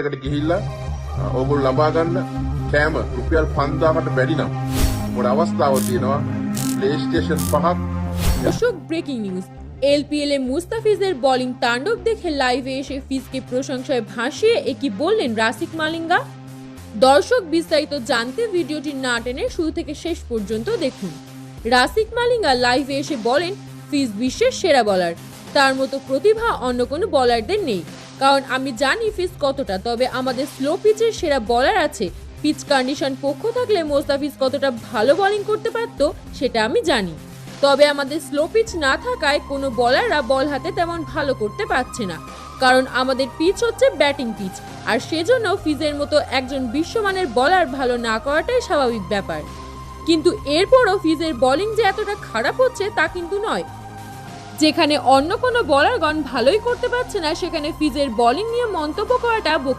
එකට ගිහිල්ලා ඕගොල්ලෝ ලබා ගන්න කෑම රුපියල් 5000කට වැඩි නම් මොකද අවස්ථාවක් තියෙනවා PlayStation 5ක් দর্শক ব্রেকিং নিউজ এলপিএল এ মুস্তাফিজের বোলিং তাণ্ডব দেখে লাইভে এসে ফিজকে প্রশংসায় ভাসিয়ে একই বললেন রাসিক মালিঙ্গা। দর্শক বিস্তারিত জানতে ভিডিওটি না টেনে শুরু থেকে শেষ পর্যন্ত দেখুন। রাসিক মালিঙ্গা লাইভে এসে বলেন ফিজ বিশ্বের সেরা বলার, তার মতো প্রতিভা অন্য কোনো বলারদের নেই। কারণ আমি জানি ফিজ কতটা, তবে আমাদের স্লো পিচের সেরা বলার আছে। পিচ কন্ডিশন পক্ষ থাকলে মোস্তাফিজ কতটা ভালো বোলিং করতে পারত সেটা আমি জানি, তবে আমাদের স্লো পিচ না থাকায় কোনো বলাররা বল হাতে তেমন ভালো করতে পারছে না। কারণ আমাদের পিচ হচ্ছে ব্যাটিং পিচ, আর সেজন্য ফিজের মতো একজন বিশ্বমানের বলার ভালো না করাটাই স্বাভাবিক ব্যাপার। কিন্তু এরপরও ফিজের বোলিং যে এতটা খারাপ হচ্ছে তা কিন্তু নয়। যেখানে অন্য কোনো বলারগণ ভালোই করতে পারছে না, সেখানে ফিজের বোলিং নিয়ে মন্তব্য করাটা